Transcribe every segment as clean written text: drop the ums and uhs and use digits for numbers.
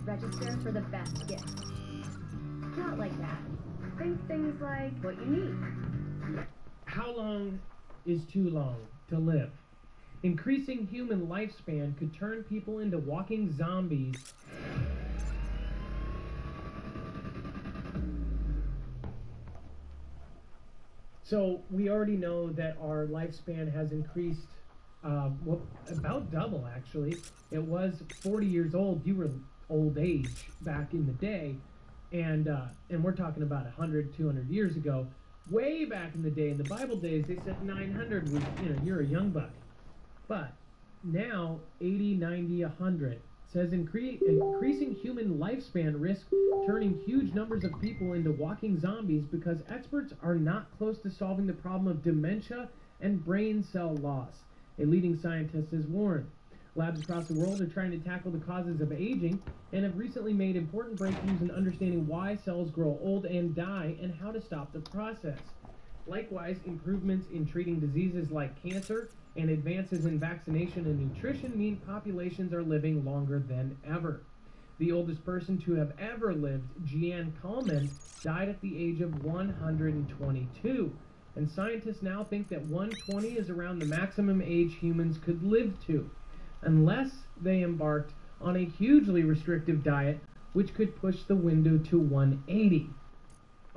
Register for the best gift. Not like that. Think things like what you need. How long is too long to live? Increasing human lifespan could turn people into walking zombies. So we already know that our lifespan has increased, about double actually. It was 40 years old. You were old age back in the day, and we're talking about 100, 200 years ago. Way back in the day, in the Bible days, they said 900 was, you're a young buck. But now 80, 90, 100 says increasing human lifespan risks turning huge numbers of people into walking zombies because experts are not close to solving the problem of dementia and brain cell loss. A leading scientist has warned. Labs across the world are trying to tackle the causes of aging and have recently made important breakthroughs in understanding why cells grow old and die and how to stop the process. Likewise, improvements in treating diseases like cancer and advances in vaccination and nutrition mean populations are living longer than ever. The oldest person to have ever lived, Jeanne Kalman, died at the age of 122. And scientists now think that 120 is around the maximum age humans could live to, unless they embarked on a hugely restrictive diet, which could push the window to 180.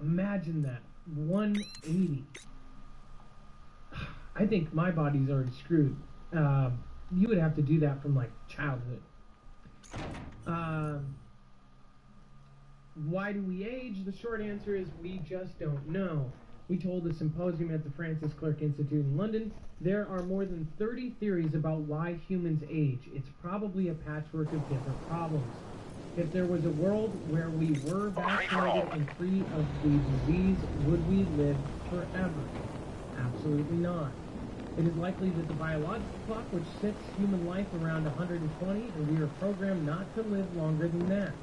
Imagine that, 180. I think my body's already screwed. You would have to do that from like childhood. Why do we age? The short answer is we just don't know. We told a symposium at the Francis Crick Institute in London, there are more than 30 theories about why humans age. It's probably a patchwork of different problems. If there was a world where we were vaccinated and free of the disease, would we live forever? Absolutely not. It is likely that the biological clock, which sets human life around 120, and we are programmed not to live longer than that.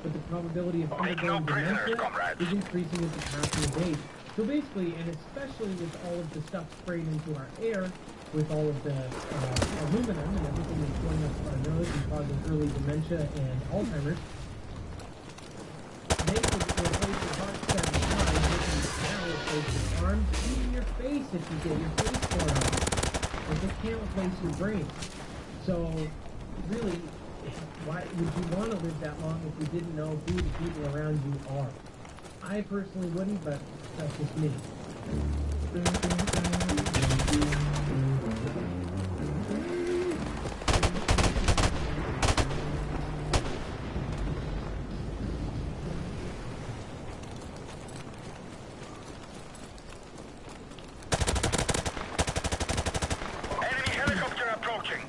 But the probability of undergoing dementia is increasing as the passing of age. So basically, and especially with all of the stuff sprayed into our air, with all of the aluminum and everything that's going up our nose and causing early dementia and Alzheimer's, they could replace your heart 7 times, they can now replace your arms, even your face if you get your face torn off. But they can't replace your brain. So, really, why would you want to live that long if you didn't know who the people around you are? I personally wouldn't, but that's just me. Enemy helicopter approaching.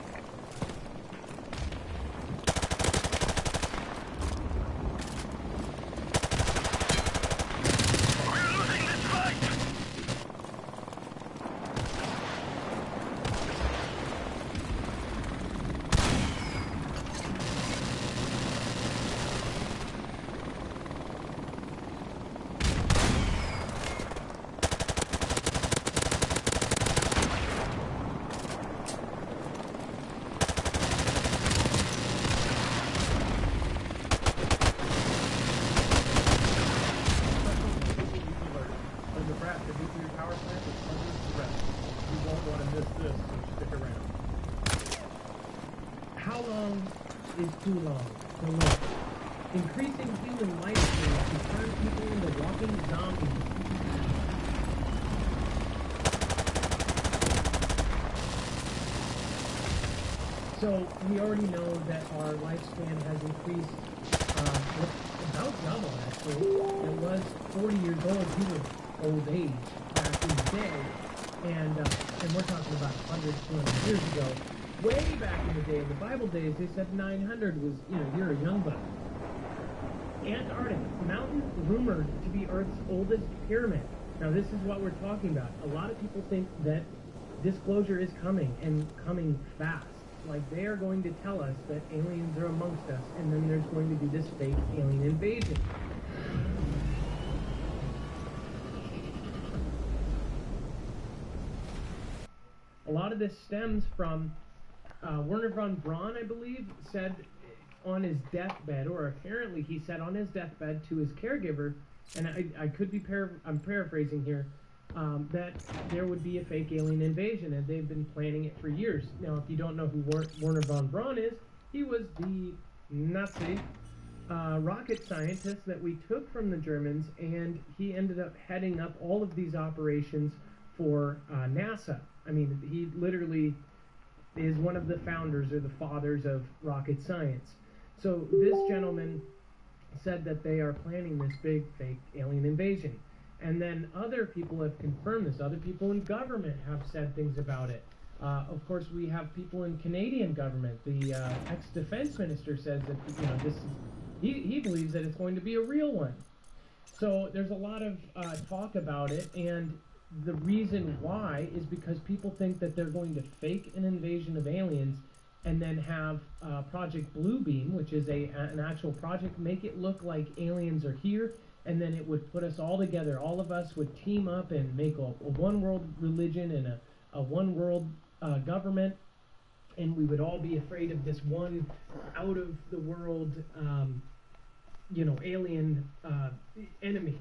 How long is too long to live? Increasing human lifespan can turn people into walking zombies. So we already know that our lifespan has increased about double actually. It was 40 years old. You were old age back in the day, and we're talking about 100, 200 years ago. Way back in the day, in the Bible days, they said 900 was, you're a young buck. Antarctic mountain rumored to be Earth's oldest pyramid. Now, this is what we're talking about. A lot of people think that disclosure is coming, and coming fast. Like, they are going to tell us that aliens are amongst us, and then there's going to be this fake alien invasion. A lot of this stems from Werner von Braun, I believe, said on his deathbed, or apparently he said on his deathbed to his caregiver, and I could be I'm paraphrasing here, that there would be a fake alien invasion, and they've been planning it for years. Now, if you don't know who Werner von Braun is, he was the Nazi rocket scientist that we took from the Germans, and he ended up heading up all of these operations for NASA. I mean, he literally is one of the founders or the fathers of rocket science. So this gentleman said that they are planning this big fake alien invasion. And then other people have confirmed this. Other people in government have said things about it. Of course, we have people in Canadian government. The ex-defense minister says that, you know, this is, he believes that it's going to be a real one. So there's a lot of talk about it, and the reason why is because people think that they're going to fake an invasion of aliens and then have Project Bluebeam, which is an actual project, make it look like aliens are here, and then it would put us all together. All of us would team up and make a one world religion and a one world government, and we would all be afraid of this one out of the world you know, alien enemy,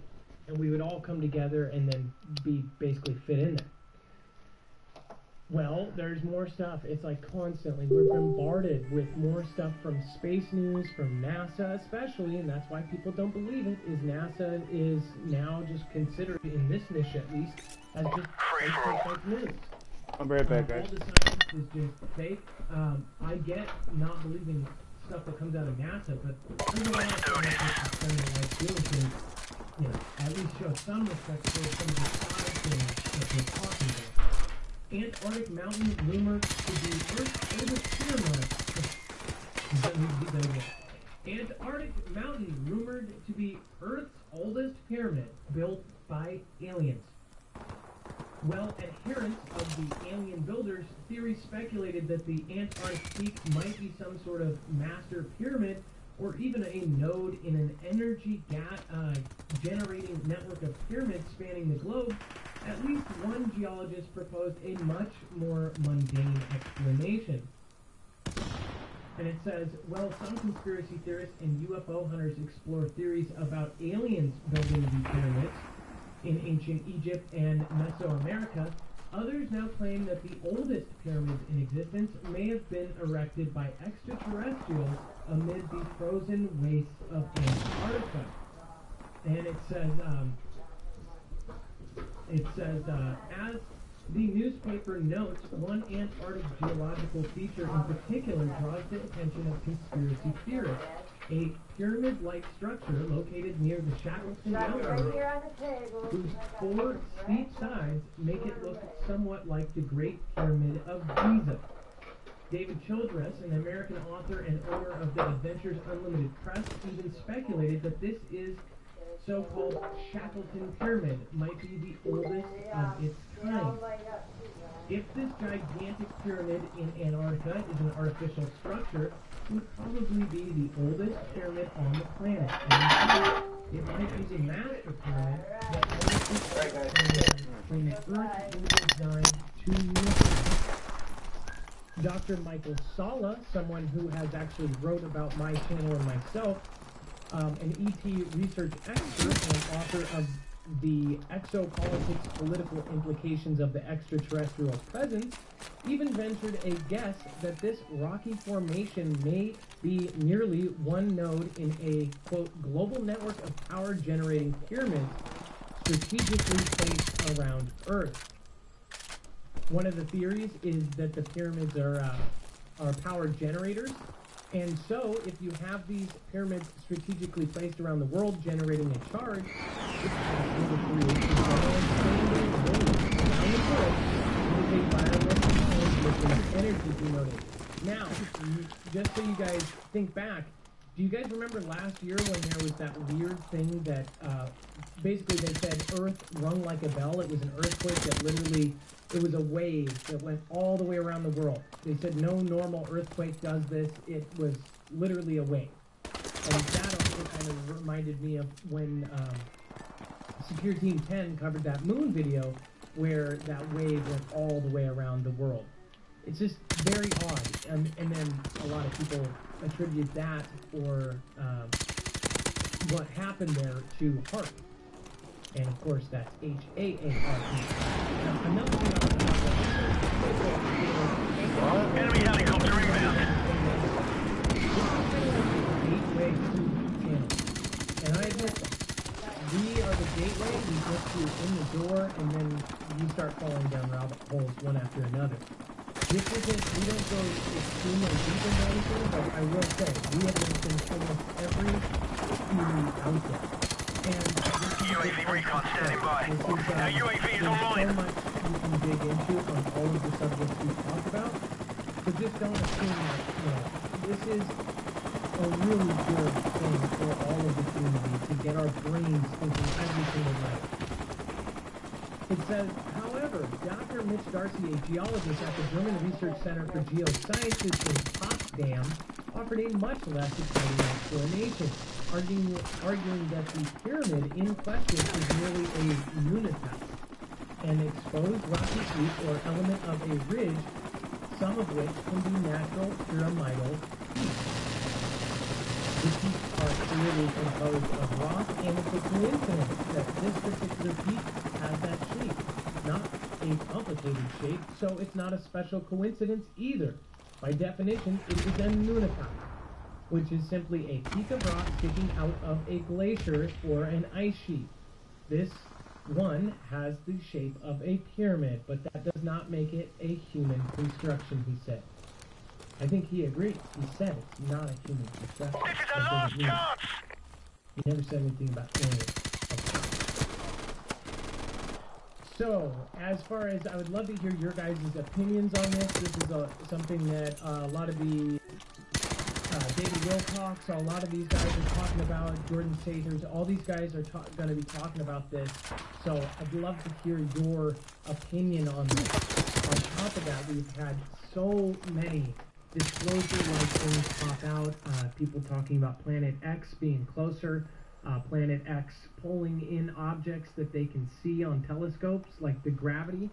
and we would all come together and then be basically fit in there. Well, there's more stuff. It's like constantly we're bombarded with more stuff from space news, from NASA especially, and that's why people don't believe it, is NASA is now just considered, in this niche at least, as just fake news. I'll be right back, guys. All the science is just fake. I get not believing stuff that comes out of NASA, but there's a lot of scientists that like doing things, you know, at least show some respect for some of the science things that they're talking about. Antarctic mountain rumored to be Earth's oldest pyramid. Antarctic mountain rumored to be Earth's oldest pyramid built by aliens. Well, adherents of the alien builders' theory speculated that the Antarctic peak might be some sort of master pyramid, or even a node in an energy generating network of pyramids spanning the globe. At least one geologist proposed a much more mundane explanation. And it says, well, some conspiracy theorists and UFO hunters explore theories about aliens building the pyramids in ancient Egypt and Mesoamerica. Others now claim that the oldest pyramids in existence may have been erected by extraterrestrials amid the frozen wastes of Antarctica. And it says, as the newspaper notes, one Antarctic geological feature in particular draws the attention of conspiracy theorists. A pyramid-like structure located near the Shackleton Mountain, whose four steep sides make it look somewhat like the Great Pyramid of Giza. David Childress, an American author and owner of the Adventures Unlimited Press, even speculated that this is so-called Shackleton Pyramid might be the oldest of its kind. If this gigantic pyramid in Antarctica is an artificial structure, it would probably be the oldest pyramid on the planet. And it might be the master pyramid that when the Earth was designed to live. Dr. Michael Sala, someone who has actually wrote about my channel and myself, an ET research expert and author of the Exopolitics Political Implications of the Extraterrestrial Presence, even ventured a guess that this rocky formation may be merely one node in a, quote, global network of power-generating pyramids strategically placed around Earth. One of the theories is that the pyramids are power generators. And so, if you have these pyramids strategically placed around the world generating a charge, it's possible to create a around the world with a violent transmission of energy denoted. Now, just so you guys think back, do you guys remember last year when there was that weird thing that basically they said Earth rung like a bell? It was an earthquake that literally, it was a wave that went all the way around the world. They said no normal earthquake does this. It was literally a wave. And that also kind of reminded me of when Secure Team 10 covered that moon video where that wave went all the way around the world. It's just, very odd. And then a lot of people attribute that or what happened there to HAARP. And of course, that's H-A-A-R-P. Now, another thing I want to talk about Enemy helicopter inbound. gateway to channel. And I admit that. We are the gateway, we get you in the door, and then you start falling down rabbit holes one after another. This isn't, we don't go extremely deep into anything, but I will say, we have mentioned almost every theory out there. And UAV recon standing by. Now UAV is there's online. so much you can dig into on all of the subjects we talked about. So just don't assume that, this is a really good thing for all of the community to get our brains thinking every single night. It says, however, Dr. Mitch Darcy, a geologist at the German Research Center for Geosciences in Potsdam, offered a much less exciting explanation, arguing that the pyramid in question is merely a nunatap, an exposed rocky peak or element of a ridge, some of which can be natural pyramidal peaks. The peaks are clearly composed of rock, and it's a coincidence that this particular peak has that shape. Not a complicated shape, so it's not a special coincidence either. By definition, it is a nunatap, which is simply a peak of rock sticking out of a glacier or an ice sheet. This one has the shape of a pyramid, but that does not make it a human construction, he said. I think he agrees. He said it's not a human construction. This is a last chance. He never said anything about aliens. So, as far as, I would love to hear your guys' opinions on this. This is something that a lot of the David Wilcox, a lot of these guys are talking about, Jordan Saters, all these guys are going to be talking about this. So I'd love to hear your opinion on this. On top of that, we've had so many disclosure-like things pop out. People talking about Planet X being closer. Planet X pulling in objects that they can see on telescopes, like the gravity.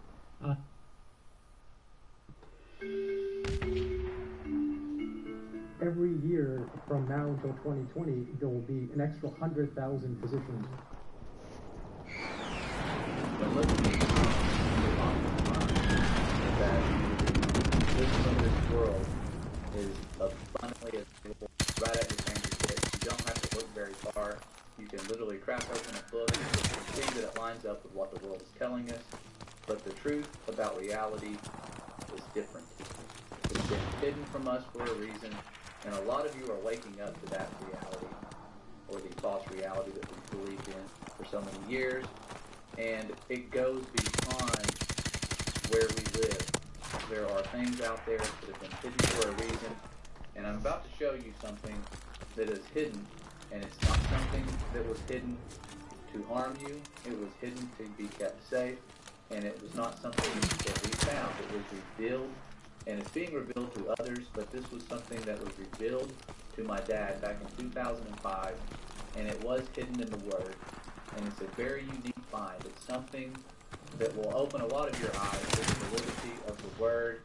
Every year from now until 2020, there will be an extra 100,000 positions. But let's be that living in this world is abundantly available right at your fingertips. You don't have to look very far. You can literally crack open a book and see that it lines up with what the world is telling us. But the truth about reality is different. It's been hidden from us for a reason, and a lot of you are waking up to that reality, or the false reality that we've believed in for so many years, and it goes beyond where we live. There are things out there that have been hidden for a reason, and I'm about to show you something that is hidden, and it's not something that was hidden to harm you. It was hidden to be kept safe, and it was not something that we found. It was revealed, and it's being revealed to others, but this was something that was revealed to my dad back in 2005, and it was hidden in the Word, and it's a very unique find. It's something that will open a lot of your eyes to the validity of the Word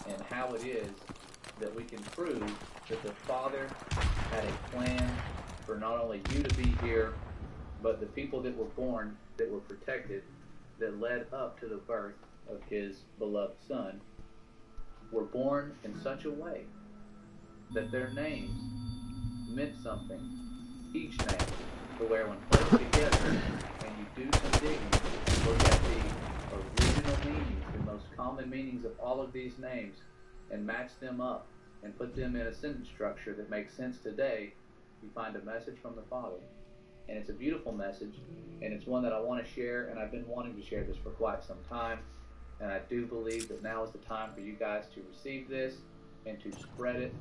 and how it is that we can prove that the Father had a plan for not only you to be here, but the people that were born, that were protected, that led up to the birth of His beloved Son, were born in such a way that their names meant something, each name, to where when placed together and you do some digging, look at the original meanings, the most common meanings of all of these names, and match them up and put them in a sentence structure that makes sense today, you find a message from the Father. And it's a beautiful message, and it's one that I want to share, and I've been wanting to share this for quite some time. And I do believe that now is the time for you guys to receive this and to spread it.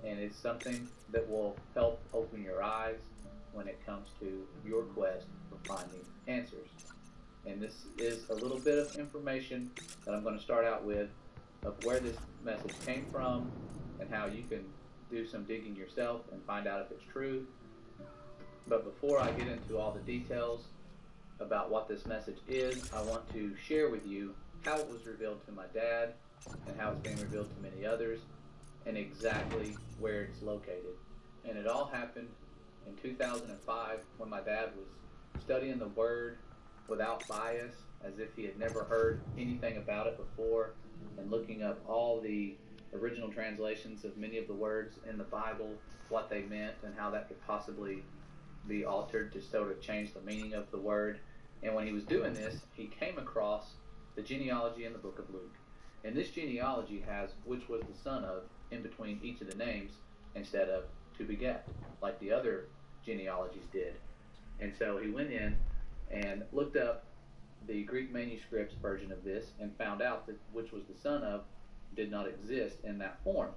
And it's something that will help open your eyes when it comes to your quest for finding answers. And this is a little bit of information that I'm going to start out with of where this message came from and how you can do some digging yourself and find out if it's true. But before I get into all the details about what this message is, I want to share with you how it was revealed to my dad and how it's being revealed to many others, and exactly where it's located. And it all happened in 2005 when my dad was studying the Word without bias, as if he had never heard anything about it before, and looking up all the original translations of many of the words in the Bible, what they meant, and how that could possibly be altered to sort of change the meaning of the word. And when he was doing this, he came across the genealogy in the book of Luke. And this genealogy has which was the son of in between each of the names instead of to beget, like the other genealogies did. And so he went in and looked up the Greek manuscripts version of this and found out that which was the son of did not exist in that form.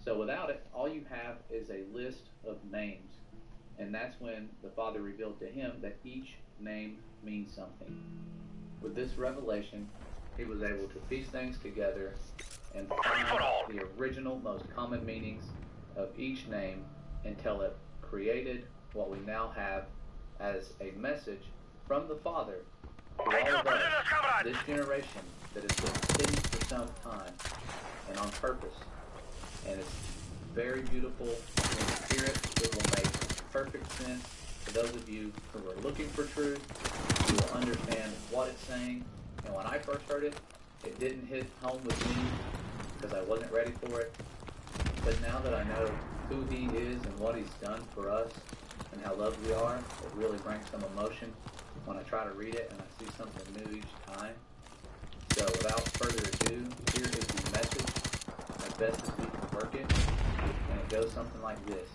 So without it, all you have is a list of names. And that's when the Father revealed to him that each name means something. With this revelation, he was able to piece things together and find the original, most common meanings of each name until it created what we now have as a message from the Father to all of us, this generation that has been hidden for some time and on purpose. And it's very beautiful. When you hear it, it will make perfect sense to those of you who are looking for truth. You will understand what it's saying. And when I first heard it, it didn't hit home with me because I wasn't ready for it. But now that I know who he is and what he's done for us and how loved we are, it really brings some emotion when I try to read it and I see something new each time. So without further ado, here is the message as best as we can work it. And it goes something like this.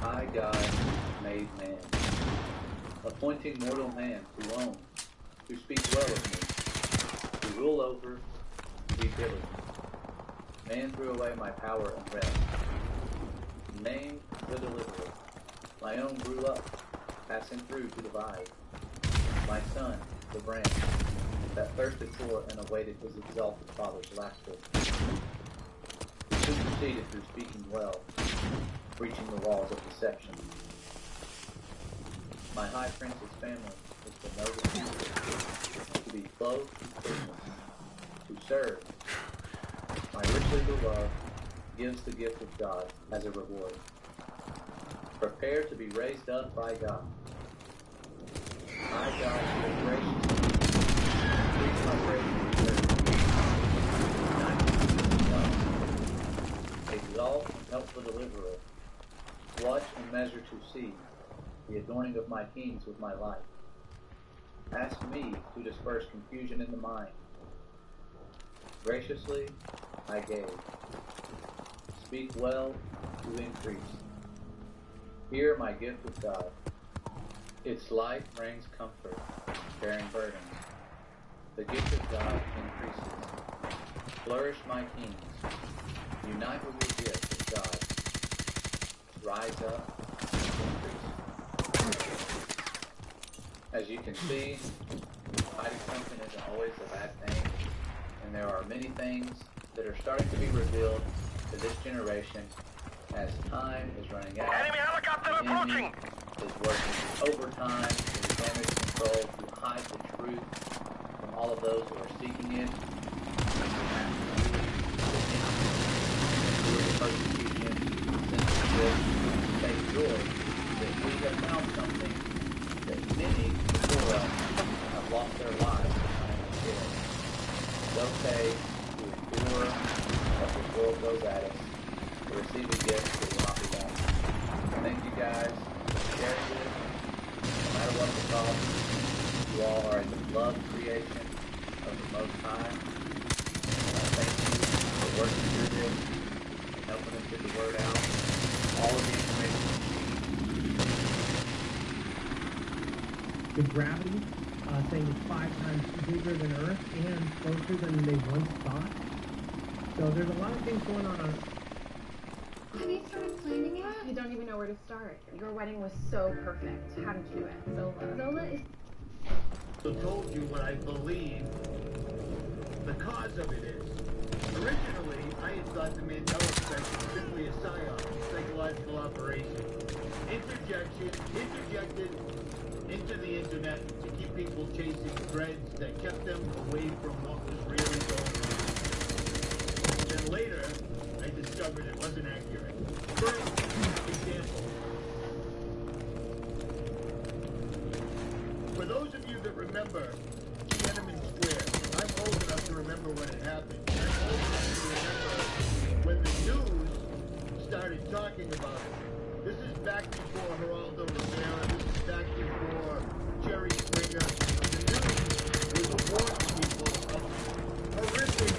I, God, made man, appointing mortal man to own, to speak well of me, to rule over, to be diligent. Man threw away my power and rest. Named the deliverer, my own grew up, passing through to divide. My son, the branch, that thirsted for and awaited his exalted Father's laughter. He superseded through speaking well, breaching the walls of deception. My high prince's family is to know the truth, to be clothed with goodness, to serve. My richly beloved gives the gift of God as a reward. Prepare to be raised up by God. I, God, will graciously increase my grace and service. Exalt and help the deliverer. Watch and measure to see the adorning of my kings with my life. Ask me to disperse confusion in the mind. Graciously I gave. Speak well to increase. Hear my gift of God. Its light brings comfort, bearing burdens. The gift of God increases. Flourish my kings. Unite with your gift of God. Rise up and increase. As you can see, hiding something isn't always a bad thing, and there are many things that are starting to be revealed to this generation as time is running out. Enemy helicopter approaching! Is working overtime with damage control to hide the truth from all of those who are seeking it. Persecution, censorship, take joy that we have found something that many before us have lost their lives trying to share. It's okay to endure as the world goes at us, to receive a gift that will not be lost. Thank you guys for sharing this. No matter what the cost, you all are a beloved creation of the Most High. And I thank you for working through this, helping us get the word out. All of the information The gravity, saying it's 5 times bigger than Earth and closer than they once thought. So there's a lot of things going on. Have you started planning yet? I don't even know where to start. Your wedding was so perfect. How did you do it? Zola is... I told you what I believe the cause of it is. Originally, I had thought the Mandela effect was simply a psyop, psychological operation. Interjected into the internet to keep people chasing threads that kept them away from what was really going on. Then later, I discovered it wasn't accurate. For example, for those of you that remember Tiananmen Square, I'm old enough to remember when it happened. I'm old enough to remember when the news started talking about it. This is back before Geraldo Rivera. This is back before Jerry Springer. The news was warning people of horrific,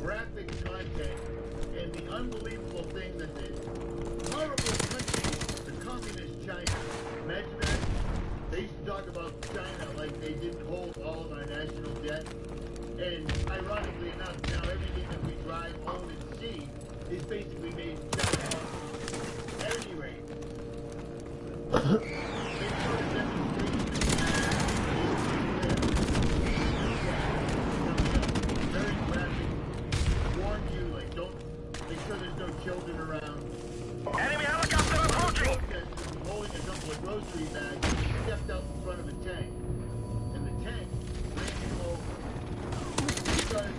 graphic content and the unbelievable thing that the horrible country, the communist China. Imagine that. They used to talk about China like they didn't hold all of our national debt. And ironically enough, now everything that we drive, own, and see is basically made in China. At any rate, they sort of very graphic. Warn you, like, don't make sure there's no children around. Enemy helicopter approaching! Protesters holding a couple of grocery bags stepped out in front of a tank, and the tank ran him over because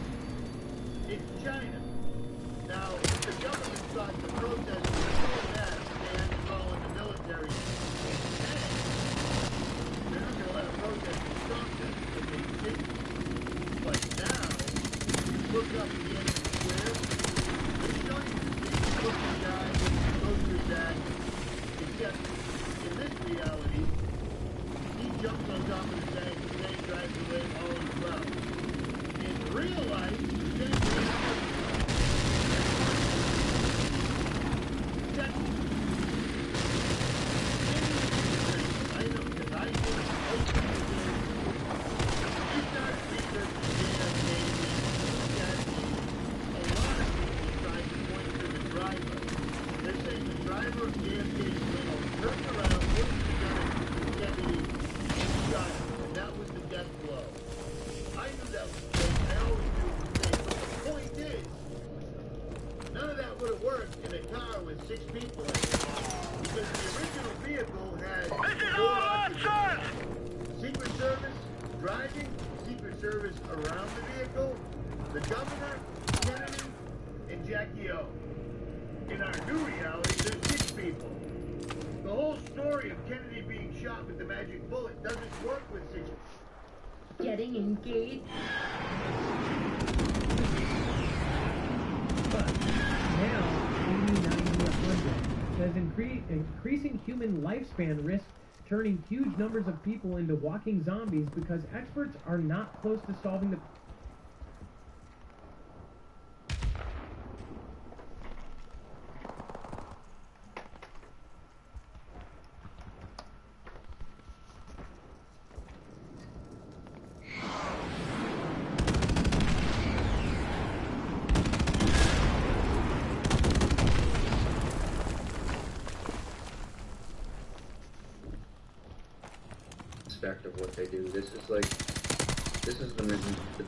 it's China. Now, if the government thought the protesters were so bad, they had to call in the military. They're not going to let a protester stop them if they didn't. But now, look up the end of the square. They show you the same looking guy with the grocery bag, except in this reality, he jumps on top of the tank, the tank drives away all as well. In real life, the tank drives away. I know, because I did it. You start researching a lot of people try to point to the driver. They're saying the driver of JFK's limo turned around, looked at the gun at Kennedy, and shot him. And that was the death blow. I knew that was fake. I always knew it was fake. But the point is, none of that would have worked in a car with 6 people in it. Because the original vehicle had This is 4 all occupants. nonsense! Secret Service driving, Secret Service around the vehicle, the governor, Kennedy, and Jackie O. In our new reality, there's 6 people. The whole story of Kennedy being shot with the magic bullet doesn't work with 6 people. Getting engaged. But now, 80, 90, 100 says increasing human lifespan risks turning huge numbers of people into walking zombies because experts are not close to solving the of what they do. This is the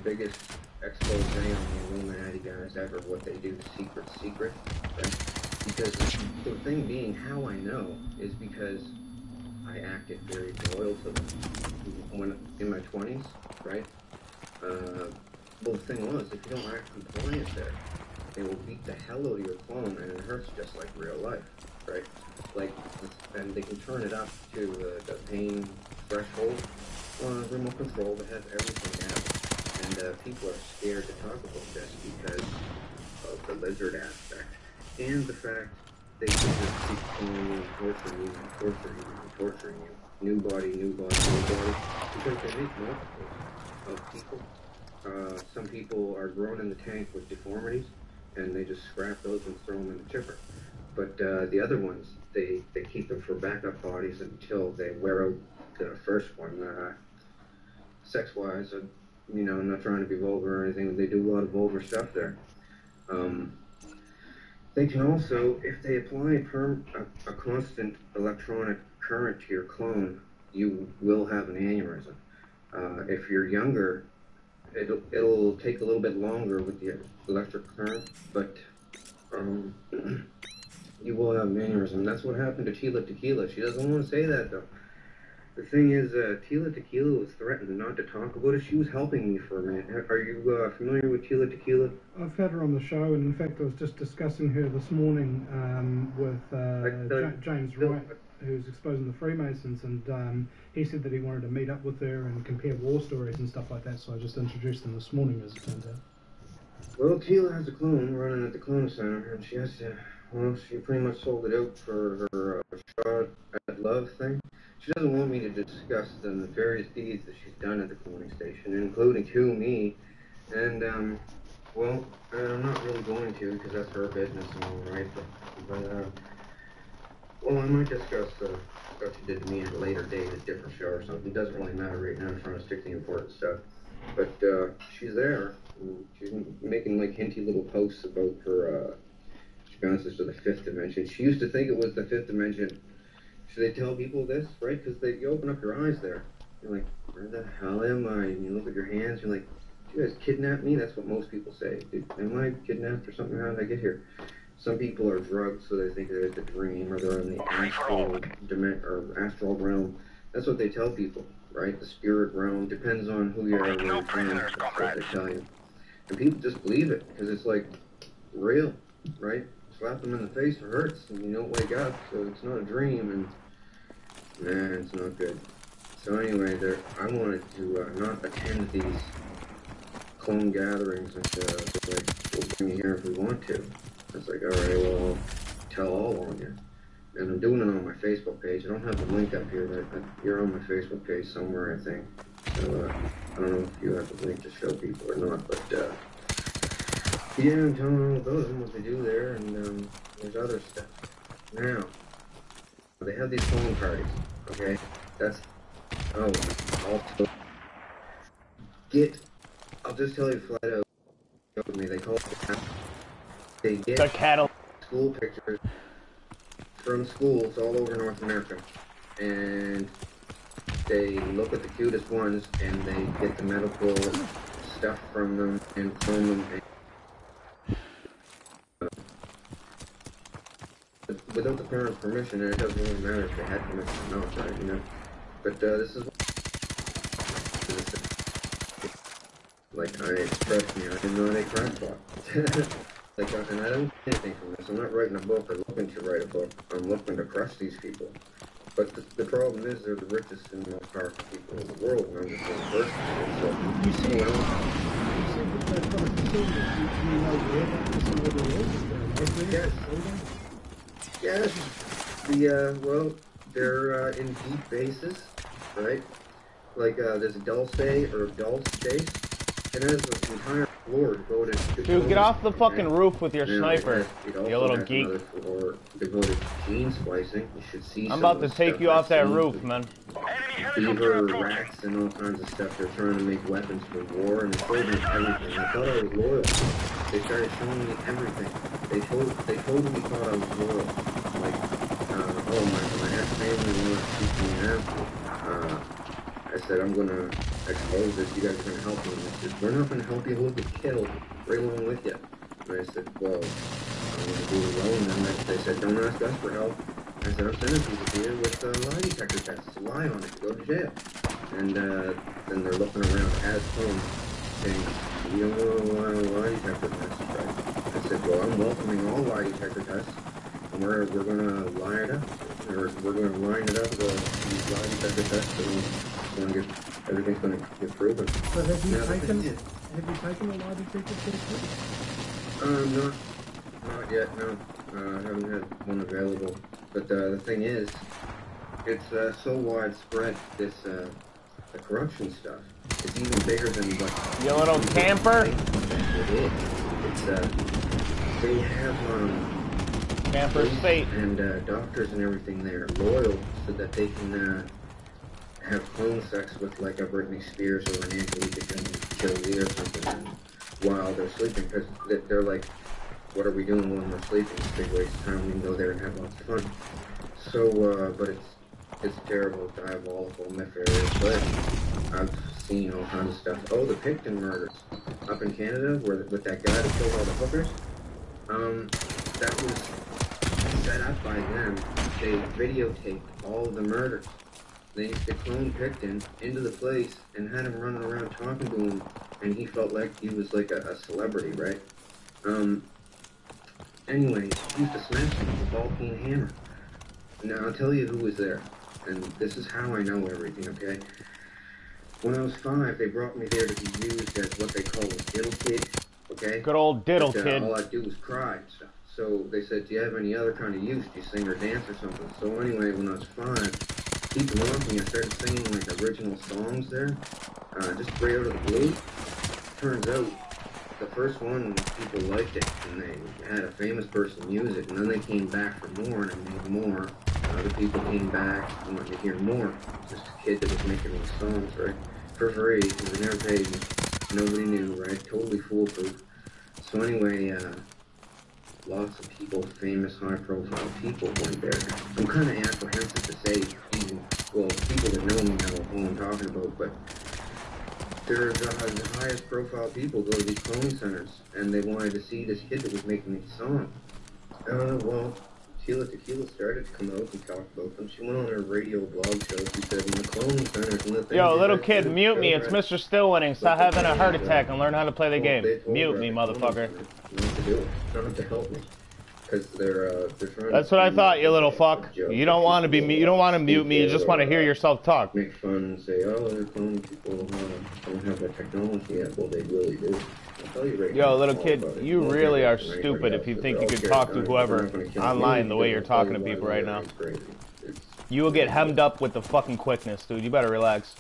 biggest expose on the Illuminati guys ever. What they do, secret, right? Because the thing being, how I know is because I acted very loyal to them when in my 20s, right? Well, the thing was, if you don't act compliant there, they will beat the hell out of your clone, and it hurts just like real life, right? Like, and they can turn it up to the pain threshold on remote control that has everything down. And people are scared to talk about this because of the lizard aspect and the fact they can just keep calling you and torturing you. New body, because they make multiples of people. Some people are grown in the tank with deformities, and they just scrap those and throw them in the chipper. But the other ones, they keep them for backup bodies until they wear out the first one. Sex-wise, I'm not trying to be vulgar or anything, they do a lot of vulgar stuff there. They can also, if they apply a constant electronic current to your clone, you will have an aneurysm. If you're younger, it'll take a little bit longer with the electric current, but you will have an aneurysm. That's what happened to Tila Tequila. She doesn't want to say that, though. The thing is, Tila Tequila was threatened not to talk about it. She was helping me for a minute. Are you familiar with Tila Tequila? I've had her on the show, and in fact I was just discussing her this morning with James Wright, who's exposing the Freemasons, and he said that he wanted to meet up with her and compare war stories and stuff like that, so I just introduced them this morning, as it turns out. Well, Tila has a clone running at the clone center, and she has to, well, she pretty much sold it out for her shot at love thing. She doesn't want me to discuss the nefarious deeds that she's done at the cloning station, including to me, and, well, I'm not really going to, because that's her business and all right, but well, I might discuss stuff she did to me at a later date, a different show or something. It doesn't really matter right now. I'm trying to stick to the important stuff. But she's there. She's making like hinty little posts about her. She bounces to the fifth dimension. She used to think it was the fifth dimension. Should they tell people this, right? Because you open up your eyes there. You're like, where the hell am I? And you look at your hands. You're like, did you guys kidnap me? That's what most people say. Am I kidnapped or something? How did I get here? Some people are drugged, so they think they're at the dream, or they're in the astral realm. That's what they tell people, right? The spirit realm depends on who you are, where you're from. That's what they tell you, and people just believe it because it's like real, right? Slap them in the face, it hurts, and you don't wake up, so it's not a dream, and man, it's not good. So anyway, I wanted to not attend these clone gatherings and just like we'll bring you here if we want to. It's like, alright, well, I'll tell all on you. And I'm doing it on my Facebook page. I don't have the link up here, but you're on my Facebook page somewhere, I think. So, I don't know if you have the link to show people or not, but, yeah, I'm telling all about them, what they do there, and, there's other stuff. Now, they have these phone parties, okay? That's, also, I'll just tell you flat out, they call it they get school pictures from schools all over North America, and they look at the cutest ones, and they get the medical stuff from them and clone them. Without the parents' permission, and it doesn't really matter if they had permission or not, right? You know. But this is like trust me, I'm not a crackpot. Like, and I don't get anything from this. I'm not writing a book or looking to write a book. I'm looking to crush these people. But the problem is they're the richest and most powerful people in the world, and I'm just one person. So, You say that from a facility, do you know where that facility is? Yes. Well, they're in deep bases, right? Like, there's a Dulce or Dulce base. It has this entire floor devoted to dude, get off the fucking roof with your sniper, you little geek. Floor devoted to gene splicing. You should see. I'm about to take you off that roof, man. Beaver, rats, and all kinds of stuff. They're trying to make weapons for war, and they told me everything. I thought I was loyal. They started showing me everything. They totally thought I was loyal. Like, my ex-family wanted to teach me now. I said, I'm going to expose this. You guys are going to help me. And they said, we're not going to help you. We'll get killed right along with you. And I said, well, I'm going to do it alone. And they said, don't ask us for help. I said, I'm sending people to you with lie detector tests. Lie on it. Go to jail. And then they're looking around as home saying, you don't want a lie detector test, right? I said, well, I'm welcoming all lie detector tests. And we're going to line it up. Or we're going to line it up these lie detector tests. And everything's going to get proven. But have you taken a lie detector test? Not yet, no. I haven't had one available. But the thing is, it's so widespread, this the corruption stuff. It's even bigger than what... You little camper? It is. It's, they have, Camper's fate. And doctors and everything there loyal so that they can have clone sex with like a Britney Spears or an Angelica Jolie or something while they're sleeping, because they're like, what are we doing when we're sleeping? It's a big waste of time. We can go there and have lots of fun. So, but it's terrible, diabolical, nefarious, but I've seen all kinds of stuff. Oh, the Picton murders up in Canada, with that guy that killed all the hookers. That was set up by them. They videotaped all the murders. the clone picked him into the place and had him running around talking to him, and he felt like he was like a celebrity, right? Anyway, he used to smash him with a ball-peen hammer. Now, I'll tell you who was there, and this is how I know everything, okay? When I was 5, they brought me there to be used as what they call a diddle kid, okay? Good old diddle kid. All I'd do was cry and stuff. So they said, do you have any other kind of use? Do you sing or dance or something? So anyway, when I was 5, keeping on me, I started singing like original songs there, just right out of the blue. Turns out, the first one, people liked it, and they had a famous person use it, and then they came back for more, and I made more. Other people came back and wanted to hear more. Just a kid that was making these songs, right? For free, because they never paid me. Nobody knew, right? Totally foolproof. So anyway, lots of people, famous, high-profile people went there. I'm kind of apprehensive to say, even, well, people that know me know who I'm talking about, but there's the highest profile people go to these cloning centers, and they wanted to see this kid that was making these songs. Well, Tequila started to come out and talk about them. She went on her radio blog show. She said, in the cloning centers and the things... Yo, little kid, mute me. It's Mr.Stillwinning. Stop having a heart attack and learn how to play the game. Mute me, motherfucker. Not to do it. Not to help me. Because they're trying That's what I thought, you little fuck. You don't want to be you don't want to mute me. You just want to hear yourself talk. Make fun and say, oh, they're cloning people don't have that technology yet. Well, they really do. I'll tell you right now. Yo, little kid, you really are stupid if you think you can talk to whoever online the way you're talking to people right now. You will get hemmed up with the fucking quickness, dude. You better relax.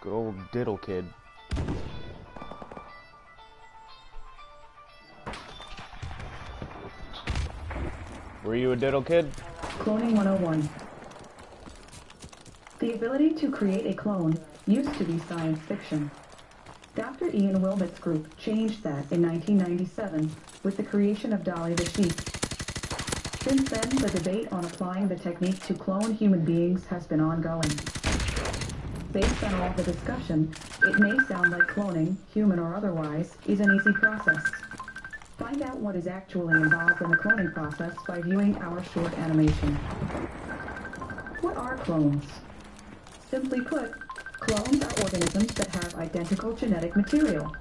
Good old diddle kid. Were you a diddle kid? Cloning 101. The ability to create a clone used to be science fiction. Dr. Ian Wilmott's group changed that in 1997 with the creation of Dolly the sheep. Since then, the debate on applying the technique to clone human beings has been ongoing. Based on all the discussion, it may sound like cloning, human or otherwise, is an easy process. Find out what is actually involved in the cloning process by viewing our short animation. What are clones? Simply put, clones are organisms that have identical genetic material.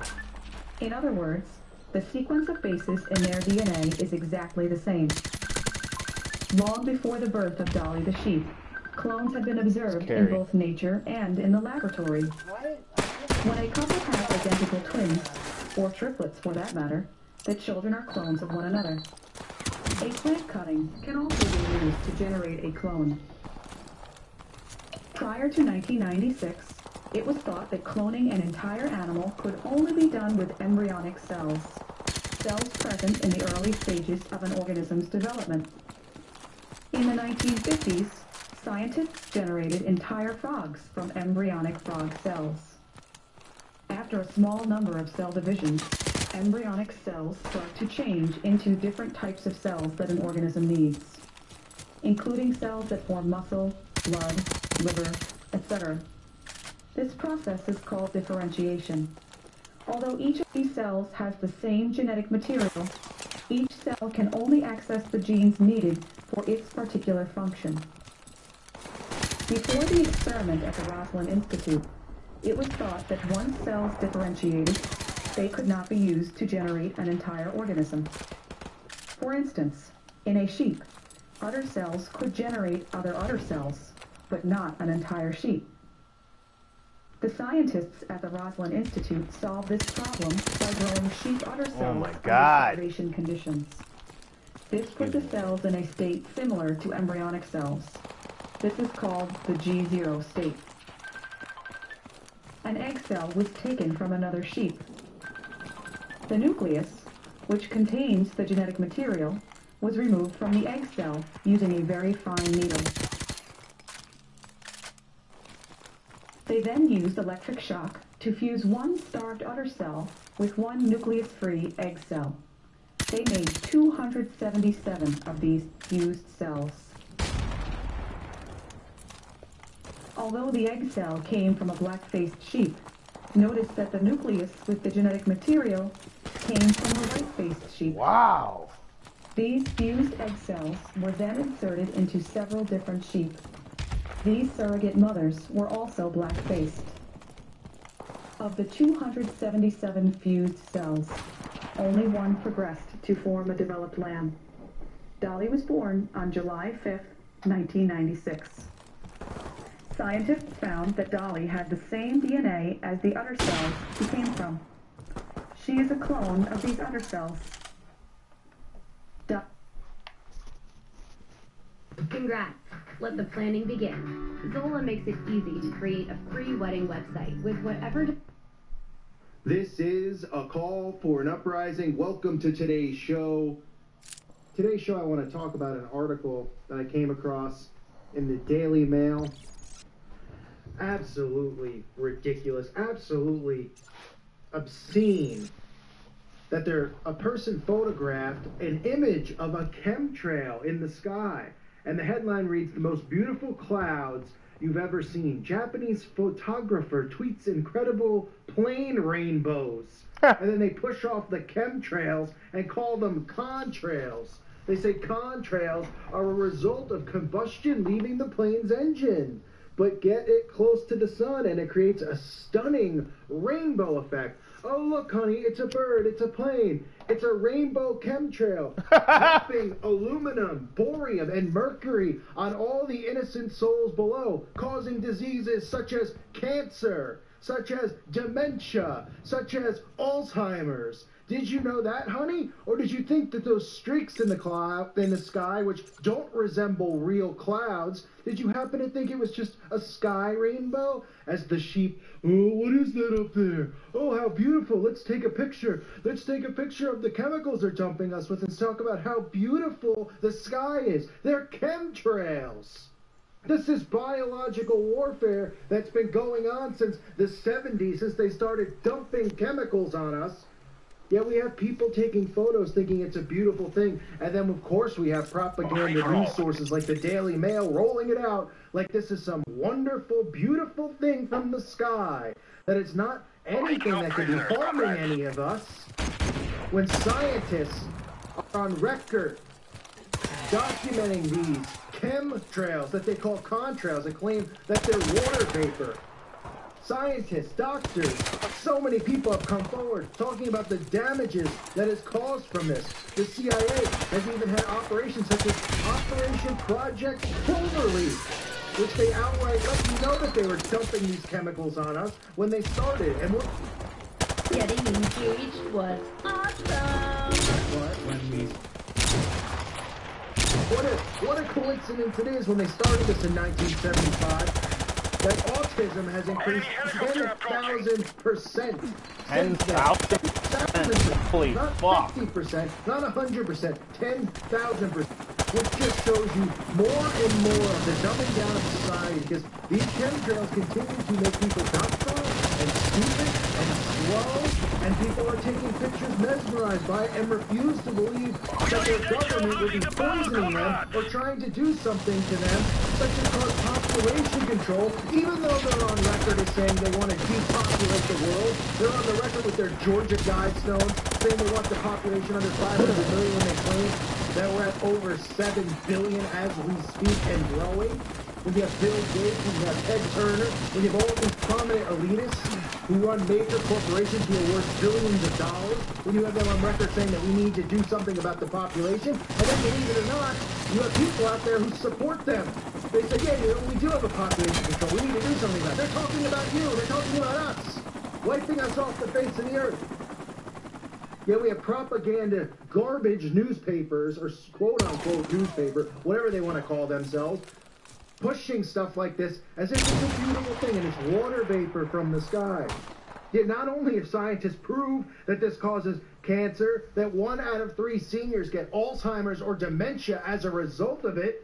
In other words, the sequence of bases in their DNA is exactly the same. Long before the birth of Dolly the sheep, clones have been observed in both nature and in the laboratory. When a couple has identical twins, or triplets for that matter, the children are clones of one another. A plant cutting can also be used to generate a clone. Prior to 1996, it was thought that cloning an entire animal could only be done with embryonic cells, cells present in the early stages of an organism's development. In the 1950s, scientists generated entire frogs from embryonic frog cells. After a small number of cell divisions, embryonic cells start to change into different types of cells that an organism needs, including cells that form muscle, blood, liver, etc. This process is called differentiation. Although each of these cells has the same genetic material, each cell can only access the genes needed for its particular function. Before the experiment at the Roslin Institute, it was thought that once cells differentiated, they could not be used to generate an entire organism. For instance, in a sheep, udder cells could generate other udder cells, but not an entire sheep. The scientists at the Roslin Institute solved this problem by growing sheep udder cells under starvation conditions. This put the cells in a state similar to embryonic cells. This is called the G0 state. An egg cell was taken from another sheep. The nucleus, which contains the genetic material, was removed from the egg cell using a very fine needle. They then used electric shock to fuse one starved udder cell with one nucleus-free egg cell. They made 277 of these fused cells. Although the egg cell came from a black-faced sheep, notice that the nucleus with the genetic material came from the white-faced sheep. Wow! These fused egg cells were then inserted into several different sheep. These surrogate mothers were also black-faced. Of the 277 fused cells, only one progressed to form a developed lamb. Dolly was born on July 5th, 1996. Scientists found that Dolly had the same DNA as the udder cells she came from. She is a clone of these udder cells. Congrats. Let the planning begin. Zola makes it easy to create a free wedding website with whatever... This is a call for an uprising. Welcome to today's show. Today's show I want to talk about an article that I came across in the Daily Mail. Absolutely ridiculous, absolutely obscene that a person photographed an image of a chemtrail in the sky. And the headline reads, "The most beautiful clouds you've ever seen. Japanese photographer tweets incredible plane rainbows." And then they push off the chemtrails and call them contrails. They say contrails are a result of combustion leaving the plane's engine. But get it close to the sun and it creates a stunning rainbow effect. Oh, look, honey, it's a bird, it's a plane, it's a rainbow chemtrail, dropping aluminum, borium, and mercury on all the innocent souls below, causing diseases such as cancer, such as dementia, such as Alzheimer's. Did you know that, honey? Or did you think that those streaks in the sky, which don't resemble real clouds, did you happen to think it was just a sky rainbow? As the sheep, "Oh, what is that up there? Oh, how beautiful. Let's take a picture. Let's take a picture of the chemicals they're dumping us with and talk about how beautiful the sky is. They're chemtrails." This is biological warfare that's been going on since the 70s, since they started dumping chemicals on us. Yeah, we have people taking photos thinking it's a beautiful thing, and then of course we have propaganda news sources like the Daily Mail rolling it out like this is some wonderful, beautiful thing from the sky, that it's not anything that could be harming any of us. When scientists are on record documenting these chemtrails that they call contrails and claim that they're water vapor. Scientists, doctors, so many people have come forward talking about the damages that is caused from this. The CIA has even had operations such as Operation Project Cloverleaf, which they outright let you know that they were dumping these chemicals on us when they started. And Getting engaged was awesome! What a coincidence it is when they started this in 1975. That autism has increased 10,000%. 10,000%? Holy fuck. 50%, not 100%, 10,000%. Which just shows you more and more of the dumbing down of society, because these chemtrails continue to make people docile and stupid and slow, and people are taking pictures mesmerized by it and refuse to believe that their government will be poisoning them or trying to do something to them, such as cause population control, even though they're on record as saying they want to depopulate the world. They're on the record with their Georgia Guidestones saying they want the population under 500 million when they claim that we're at over 7 billion as we speak and growing. When you have Bill Gates, when you have Ed Turner, when you have all these prominent elitists who run major corporations who are worth billions of dollars, when you have them on record saying that we need to do something about the population, and then believe it or not, you have people out there who support them. They say, yeah, you know, we do have a population control, we need to do something about it. They're talking about you, they're talking about us, wiping us off the face of the earth. Yeah, we have propaganda, garbage newspapers, or quote-unquote newspaper, whatever they want to call themselves, pushing stuff like this as if it's a beautiful thing and it's water vapor from the sky. Yet not only have scientists proved that this causes cancer, that 1 out of 3 seniors get Alzheimer's or dementia as a result of it,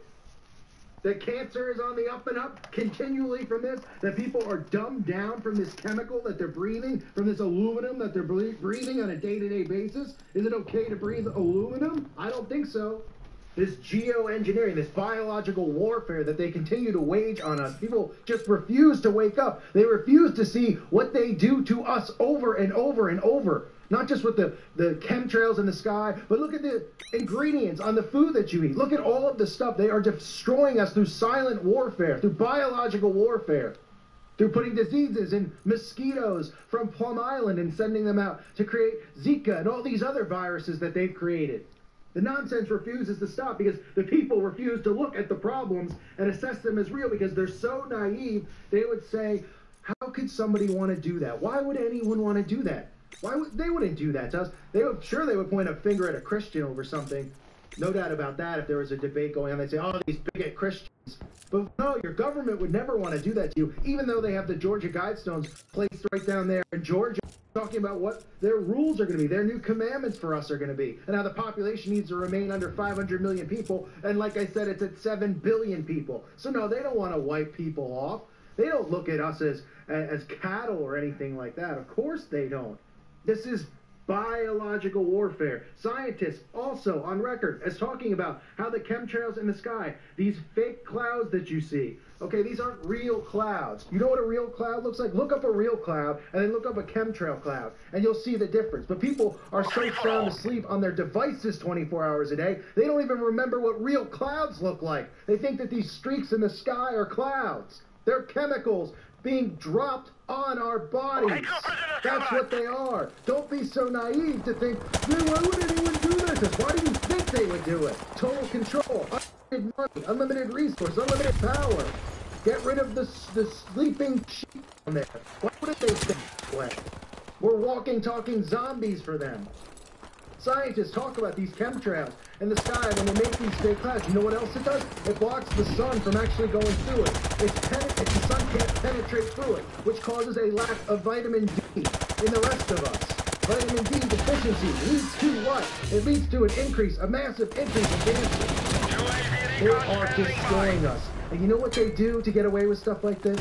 that cancer is on the up and up continually from this, that people are dumbed down from this chemical that they're breathing, from this aluminum that they're breathing on a day-to-day basis. Is it okay to breathe aluminum? I don't think so. this geoengineering, this biological warfare that they continue to wage on us. People just refuse to wake up. They refuse to see what they do to us over and over and over. Not just with the chemtrails in the sky, but look at the ingredients on the food that you eat. Look at all of the stuff. They are destroying us through silent warfare, through biological warfare, through putting diseases in mosquitoes from Plum Island and sending them out to create Zika and all these other viruses that they've created. The nonsense refuses to stop because the people refuse to look at the problems and assess them as real because they're so naive. They would say, how could somebody want to do that? Why would anyone want to do that? They wouldn't do that to us. They would point a finger at a Christian over something. No doubt about that. If there was a debate going on, they'd say, oh, these bigot Christians. But no, your government would never want to do that to you, even though they have the Georgia Guidestones placed right down there in Georgia, talking about what their rules are going to be, their new commandments for us are going to be, and how the population needs to remain under 500 million people. And like I said, it's at 7 billion people. So no, they don't want to wipe people off. They don't look at us as cattle or anything like that. Of course they don't. This is biological warfare. Scientists also on record as talking about how the chemtrails in the sky, these fake clouds that you see, okay, these aren't real clouds. You know what a real cloud looks like? Look up a real cloud and then look up a chemtrail cloud and you'll see the difference. But people are so sound asleep on their devices 24 hours a day, they don't even remember what real clouds look like. They think that these streaks in the sky are clouds. They're chemicals being dropped on our bodies. That's what they are. Don't be so naive to think, man, why would anyone do this? Why do you think they would do it? Total control, unlimited money, unlimited resource, unlimited power. Get rid of the sleeping sheep on there. Why would they think that way? We're walking, talking zombies for them. Scientists talk about these chemtrails in the sky when they make these fake clouds. You know what else it does? It blocks the sun from actually going through it. The sun can't penetrate through it, which causes a lack of vitamin D in the rest of us. Vitamin D deficiency leads to what? It leads to a massive increase in cancer. They are destroying us. And you know what they do to get away with stuff like this?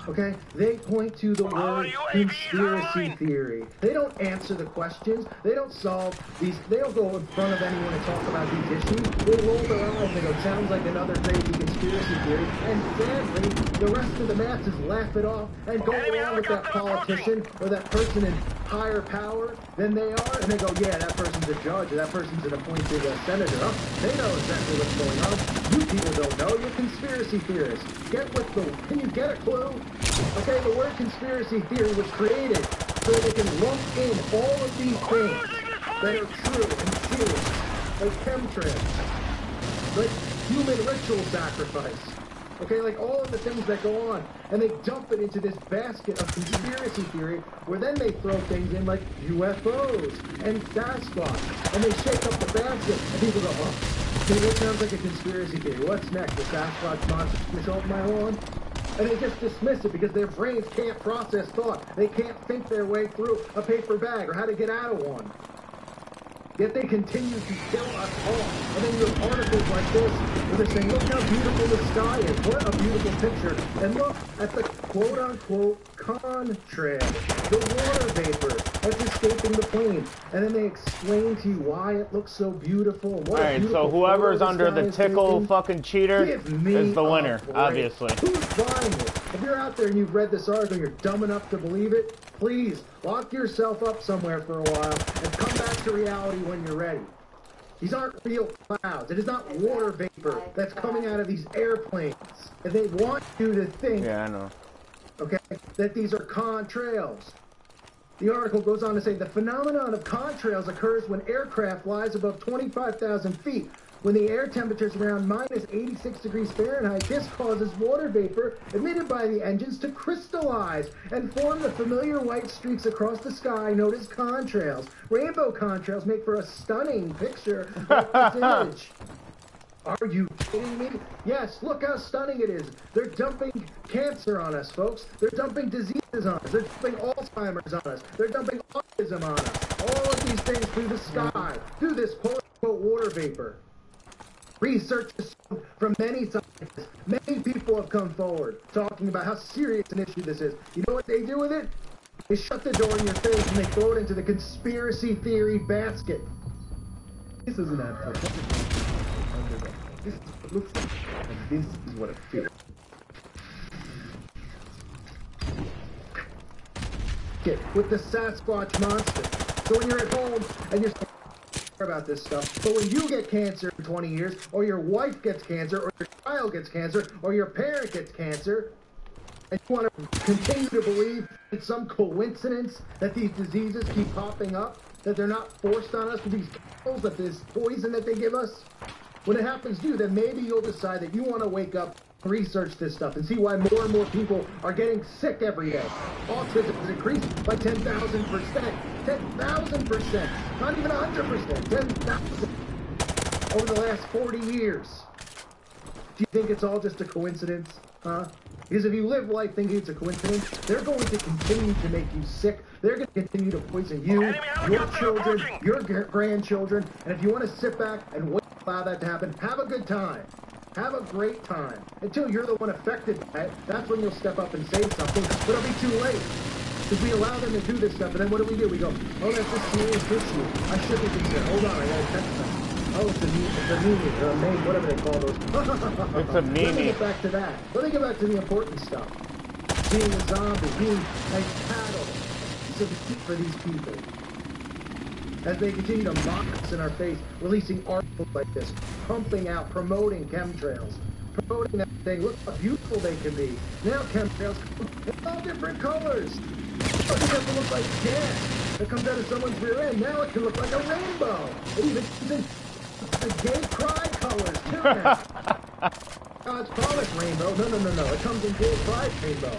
Okay? They point to the word conspiracy theory. They don't answer the questions. They don't solve these. They don't go in front of anyone and talk about these issues. They roll their eyes and go, sounds like another crazy conspiracy theory. And sadly, the rest of the masses laugh it off and go along with that politician or that person in higher power than they are. And they go, yeah, that person's a judge or that person's an appointed senator. Oh, they know exactly what's going on. You people don't know. You're conspiracy theorists. Can you get a clue? Okay, the word conspiracy theory was created so they can lump in all of these things that are true and serious, like chemtrails, like human ritual sacrifice, okay, like all of the things that go on, and they dump it into this basket of conspiracy theory, where then they throw things in like UFOs and Sasquatch, and they shake up the basket, and people go, oh, okay, that sounds like a conspiracy theory. What's next? The Sasquatch monster to show up my lawn? And they just dismiss it because their brains can't process thought. They can't think their way through a paper bag or how to get out of one. Yet they continue to kill us all. And then you have articles like this where they're saying, look how beautiful the sky is. What a beautiful picture. And look at the quote-unquote contrail, the water vapor that's escaping the plane. And then they explain to you why it looks so beautiful. Alright, so whoever's under the tickle fucking cheater is the winner, obviously. Who's buying it? If you're out there and you've read this article and you're dumb enough to believe it, please lock yourself up somewhere for a while and come back to reality when you're ready. These aren't real clouds. It is not water vapor that's coming out of these airplanes. And they want you to think, yeah, I know, okay, that these are contrails. The article goes on to say the phenomenon of contrails occurs when aircraft flies above 25,000 feet. When the air temperature is around minus 86 degrees Fahrenheit, this causes water vapor emitted by the engines to crystallize and form the familiar white streaks across the sky known as contrails. Rainbow contrails make for a stunning picture of this image. Are you kidding me? Yes, look how stunning it is. They're dumping cancer on us, folks. They're dumping diseases on us. They're dumping Alzheimer's on us. They're dumping autism on us. All of these things through the sky, through this quote-unquote water vapor. Research from many scientists, many people have come forward talking about how serious an issue this is. You know what they do with it? They shut the door in your face and they throw it into the conspiracy theory basket. This isn't that This is what it looks like, and this is what it feels. With the Sasquatch monster. So when you're at home and you're about this stuff, but when you get cancer in 20 years, or your wife gets cancer, or your child gets cancer, or your parent gets cancer, and you want to continue to believe it's some coincidence that these diseases keep popping up, that they're not forced on us with these chemicals, that this poison that they give us, when it happens to you, then maybe you'll decide that you want to wake up, research this stuff, and see why more and more people are getting sick every day. Autism has increased by 10,000%. 10,000%. Not even 100%. 10,000 over the last 40 years. Do you think it's all just a coincidence? Huh? Because if you live life thinking it's a coincidence, they're going to continue to make you sick. They're going to continue to poison you, your children, your grandchildren. And if you want to sit back and wait to allow that to happen, have a good time. Have a great time. Until you're the one affected by it, that's when you'll step up and say something, but it'll be too late. Because we allow them to do this stuff, and then what do? We go, oh, that's a serious issue. I shouldn't be here. Hold on, I gotta text them. Oh, it's a meme, or a meme, whatever they call those. It's a meme. Let me get back to that. Let me get back to the important stuff. Being a zombie, being like cattle. So for these people. As they continue to mock us in our face, releasing articles like this, pumping out, promoting chemtrails, promoting that thing. Look how beautiful they can be. Now chemtrails come in all different colors. It doesn't have to look like gas that comes out of someone's rear end. Now it can look like a rainbow. It even the gay pride colors too now. Let's call it rainbow. No. It comes in gay pride rainbow.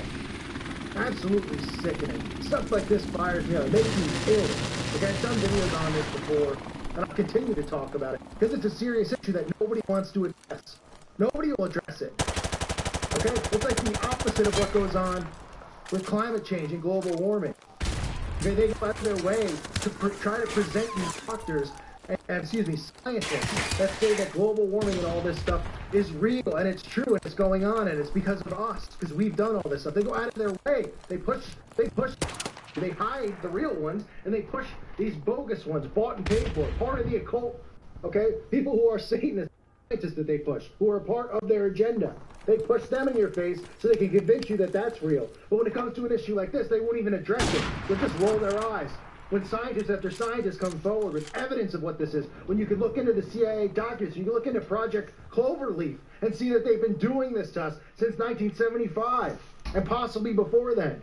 Absolutely sickening. Stuff like this fires me up. It makes me ill. Okay, I've done videos on this before, and I'll continue to talk about it, because it's a serious issue that nobody wants to address. Nobody will address it. Okay? It's like the opposite of what goes on with climate change and global warming. Okay, they go out of their way to try to present these doctors and scientists that say that global warming and all this stuff is real, and it's true, and it's going on, and it's because of us, because we've done all this stuff. They go out of their way. They hide the real ones, and they push these bogus ones, bought and paid for, part of the occult, okay? People who are Satanists, scientists that they push, who are part of their agenda. They push them in your face so they can convince you that that's real. But when it comes to an issue like this, they won't even address it. They'll just roll their eyes. When scientists after scientists come forward with evidence of what this is, when you can look into the CIA documents, you can look into Project Cloverleaf and see that they've been doing this to us since 1975, and possibly before then.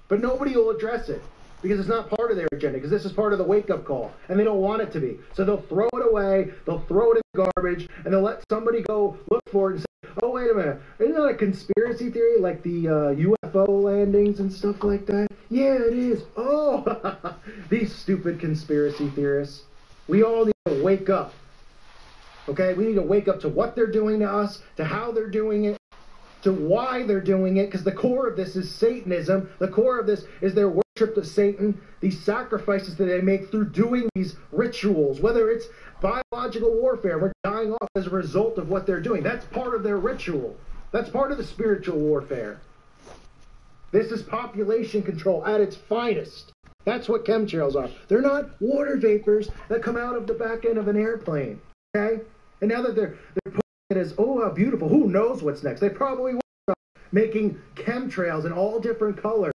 But nobody will address it, because it's not part of their agenda, because this is part of the wake-up call, and they don't want it to be. So they'll throw it away, they'll throw it in the garbage, and they'll let somebody go look for it and say, oh, wait a minute, isn't that a conspiracy theory, like the UFO landings and stuff like that? Yeah, it is. Oh, these stupid conspiracy theorists. We all need to wake up, okay? We need to wake up to what they're doing to us, to how they're doing it, to why they're doing it, because the core of this is Satanism. The core of this is their worship of Satan, these sacrifices that they make through doing these rituals, whether it's biological warfare, we're dying off as a result of what they're doing. That's part of their ritual. That's part of the spiritual warfare. This is population control at its finest. That's what chemtrails are. They're not water vapors that come out of the back end of an airplane, okay? And now that they're putting it as, oh, how beautiful, who knows what's next? They probably will start making chemtrails in all different colors.